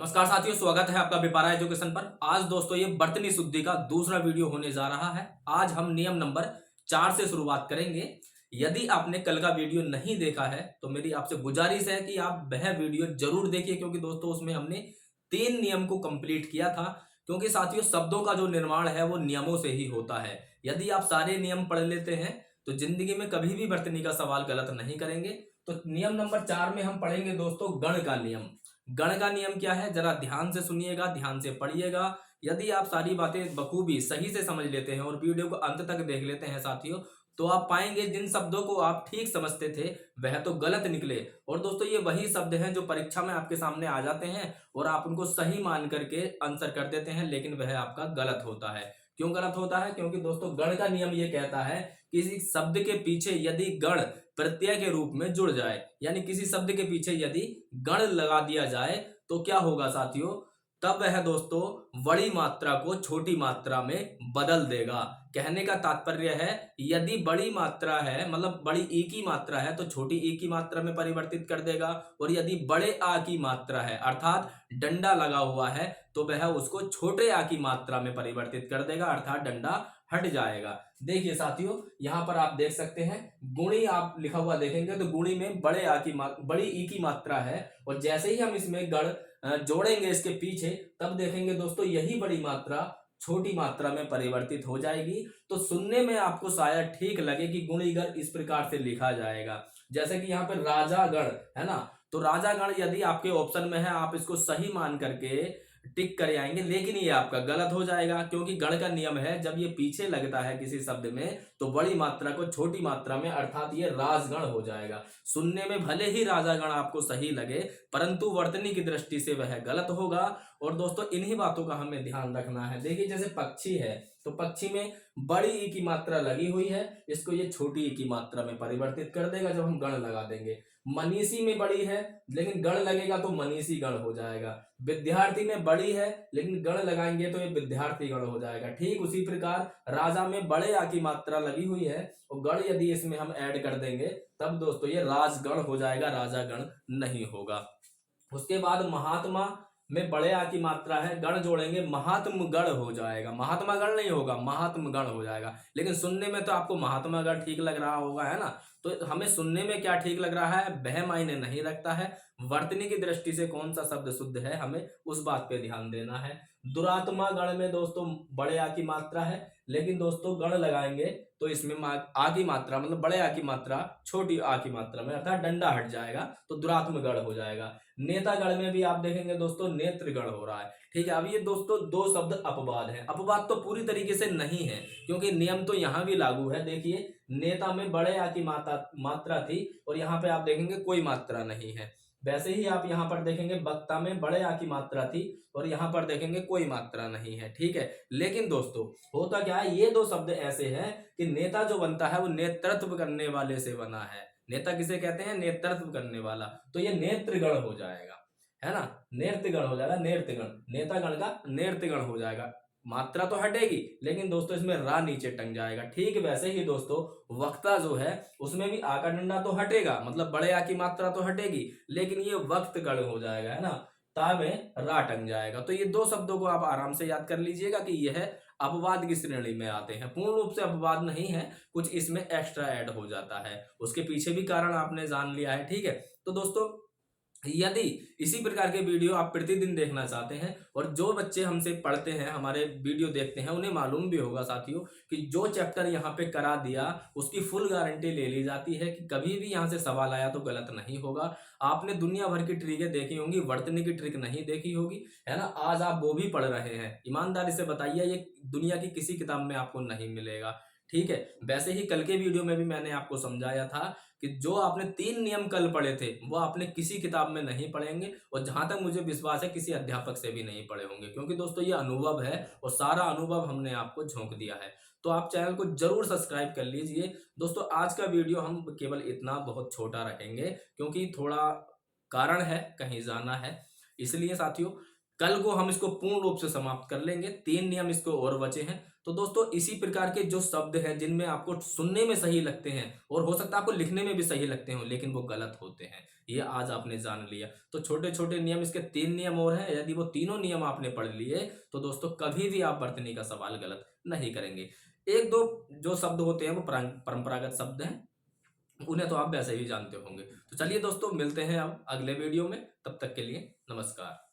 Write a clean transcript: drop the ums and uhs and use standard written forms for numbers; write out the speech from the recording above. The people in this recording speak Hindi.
नमस्कार साथियों, स्वागत है आपका विपारा एजुकेशन पर। आज दोस्तों ये बर्तनी शुद्धि का दूसरा वीडियो होने जा रहा है। आज हम नियम नंबर 4 से शुरुआत करेंगे। यदि आपने कल का वीडियो नहीं देखा है तो मेरी आपसे गुजारिश है कि आप वह वीडियो जरूर देखिए, क्योंकि दोस्तों उसमें हमने 3 नियम को कंप्लीट किया था। क्योंकि साथियों शब्दों का जो निर्माण है वो नियमों से ही होता है। यदि आप सारे नियम पढ़ लेते हैं तो जिंदगी में कभी भी बर्तनी का सवाल गलत नहीं करेंगे। तो नियम नंबर 4 में हम पढ़ेंगे दोस्तों गण का नियम। गण का नियम क्या है, जरा ध्यान से सुनिएगा, ध्यान से पढ़िएगा। यदि आप सारी बातें बखूबी सही से समझ लेते हैं और वीडियो को अंत तक देख लेते हैं साथियों, तो आप पाएंगे जिन शब्दों को आप ठीक समझते थे वह तो गलत निकले। और दोस्तों ये वही शब्द हैं जो परीक्षा में आपके सामने आ जाते हैं और आप उनको सही मान करके आंसर कर देते हैं, लेकिन वह आपका गलत होता है। क्यों गलत होता है? क्योंकि दोस्तों गण का नियम ये कहता है किसी शब्द के पीछे यदि गण प्रत्यय के रूप में जुड़ जाए, यानी किसी शब्द के पीछे यदि गण लगा दिया जाए तो क्या होगा साथियों, तब वह दोस्तों बड़ी मात्रा को छोटी मात्रा में बदल देगा। कहने का तात्पर्य है यदि बड़ी मात्रा है, मतलब बड़ी ई की मात्रा है, तो छोटी ई की मात्रा में परिवर्तित कर देगा। और यदि बड़े आ की मात्रा है अर्थात डंडा लगा हुआ है तो वह उसको छोटे आ की मात्रा में परिवर्तित कर देगा, अर्थात डंडा हट जाएगा। देखिए साथियों यहाँ पर आप देख सकते हैं गुणी आप लिखा हुआ देखेंगे तो गुणी में बड़ी ई की मात्रा है, और जैसे ही हम इसमें गण जोड़ेंगे इसके पीछे, तब देखेंगे दोस्तों यही बड़ी मात्रा छोटी मात्रा में परिवर्तित हो जाएगी। तो सुनने में आपको शायद ठीक लगे कि गुणीगण इस प्रकार से लिखा जाएगा, जैसे कि यहाँ पर राजा गण है ना, तो राजा गण यदि आपके ऑप्शन में है आप इसको सही मान करके टिक कर आएंगे, लेकिन ये आपका गलत हो जाएगा। क्योंकि गण का नियम है जब ये पीछे लगता है किसी शब्द में तो बड़ी मात्रा को छोटी मात्रा में, अर्थात ये राजगण हो जाएगा। सुनने में भले ही राजागण आपको सही लगे परंतु वर्तनी की दृष्टि से वह गलत होगा। और दोस्तों इन्हीं बातों का हमें ध्यान रखना है। देखिए जैसे पक्षी है तो पक्षी में बड़ी ई की मात्रा लगी हुई है, इसको ये छोटी ई की मात्रा में परिवर्तित कर देगा जब हम गण लगा देंगे। मनीषी में बड़ी है लेकिन गण लगेगा तो मनीषी गण हो जाएगा। विद्यार्थी में बड़ी है लेकिन गण लगाएंगे तो ये विद्यार्थी गण हो जाएगा। ठीक उसी प्रकार राजा में बड़े आ की मात्रा लगी हुई है और गण यदि इसमें हम ऐड कर देंगे तब दोस्तों ये राजगण हो जाएगा, राजा गण नहीं होगा। उसके बाद महात्मा में बड़े आ की मात्रा है, गण जोड़ेंगे महात्म गण हो जाएगा। महात्मा गण नहीं होगा, महात्म गण हो जाएगा। लेकिन सुनने में तो आपको महात्मा गण ठीक लग रहा होगा, है ना। तो हमें सुनने में क्या ठीक लग रहा है वह मायने नहीं रखता है, वर्तनी की दृष्टि से कौन सा शब्द शुद्ध है हमें उस बात पे ध्यान देना है। दुरात्मा गण में दोस्तों बड़े आ की मात्रा है, लेकिन दोस्तों गण लगाएंगे तो इसमें आ की मात्रा मतलब बड़े आ की मात्रा छोटी आ की मात्रा में, अर्थात डंडा हट जाएगा तो दुरात्म गण हो जाएगा। नेता गण में भी आप देखेंगे दोस्तों नेत्र गण हो रहा है। ठीक है, अब ये दोस्तों दो शब्द अपवाद हैं। अपवाद तो पूरी तरीके से नहीं है क्योंकि नियम तो यहाँ भी लागू है। देखिए नेता में बड़े आ की मात्रा थी और यहाँ पे आप देखेंगे कोई मात्रा नहीं है। वैसे ही आप यहाँ पर देखेंगे वक्ता में बड़े आ की मात्रा थी और यहाँ पर देखेंगे कोई मात्रा नहीं है। ठीक है, लेकिन दोस्तों होता क्या है, ये दो शब्द ऐसे हैं कि नेता जो बनता है वो नेतृत्व करने वाले से बना है। नेता किसे कहते हैं? नेतृत्व करने वाला। तो ये नेत्रगण हो जाएगा, है ना, नेत्रगण हो जाएगा। नेत्रगण नेतागण का नेत्रगण हो जाएगा। मात्रा तो हटेगी लेकिन दोस्तों इसमें रा नीचे टंग जाएगा। ठीक वैसे ही दोस्तों वक्ता जो है उसमें भी आ का डंडा तो हटेगा, मतलब बड़े आ की मात्रा तो हटेगी, लेकिन ये वक्त गण हो जाएगा, है ना, ता में रा टंग जाएगा। तो ये दो शब्दों को आप आराम से याद कर लीजिएगा कि यह अपवाद की श्रेणी में आते हैं। पूर्ण रूप से अपवाद नहीं है, कुछ इसमें एक्स्ट्रा ऐड हो जाता है, उसके पीछे भी कारण आपने जान लिया है। ठीक है, तो दोस्तों यदि इसी प्रकार के वीडियो आप प्रतिदिन देखना चाहते हैं, और जो बच्चे हमसे पढ़ते हैं हमारे वीडियो देखते हैं उन्हें मालूम भी होगा साथियों कि जो चैप्टर यहाँ पे करा दिया उसकी फुल गारंटी ले ली जाती है कि कभी भी यहाँ से सवाल आया तो गलत नहीं होगा। आपने दुनिया भर की ट्रिकें देखी होंगी, वर्तनी की ट्रिक नहीं देखी होगी, है ना। आज आप वो भी पढ़ रहे हैं, ईमानदारी से बताइए ये दुनिया की किसी किताब में आपको नहीं मिलेगा। ठीक है, वैसे ही कल के वीडियो में भी मैंने आपको समझाया था कि जो आपने 3 नियम कल पढ़े थे वो आपने किसी किताब में नहीं पढ़ेंगे, और जहां तक मुझे विश्वास है किसी अध्यापक से भी नहीं पढ़े होंगे, क्योंकि दोस्तों ये अनुभव है और सारा अनुभव हमने आपको झोंक दिया है। तो आप चैनल को जरूर सब्सक्राइब कर लीजिए। दोस्तों आज का वीडियो हम केवल इतना बहुत छोटा रखेंगे क्योंकि थोड़ा कारण है, कहीं जाना है, इसलिए साथियों। कल को हम इसको पूर्ण रूप से समाप्त कर लेंगे। 3 नियम इसको और बचे हैं। तो दोस्तों इसी प्रकार के जो शब्द हैं जिनमें आपको सुनने में सही लगते हैं और हो सकता है आपको लिखने में भी सही लगते हो लेकिन वो गलत होते हैं, ये आज आपने जान लिया। तो छोटे छोटे नियम, इसके 3 नियम और हैं। यदि वो तीनों नियम आपने पढ़ लिए तो दोस्तों कभी भी आप वर्तनी का सवाल गलत नहीं करेंगे। एक दो जो शब्द होते हैं वो परंपरागत शब्द हैं, उन्हें तो आप वैसे ही जानते होंगे। तो चलिए दोस्तों, मिलते हैं अब अगले वीडियो में। तब तक के लिए नमस्कार।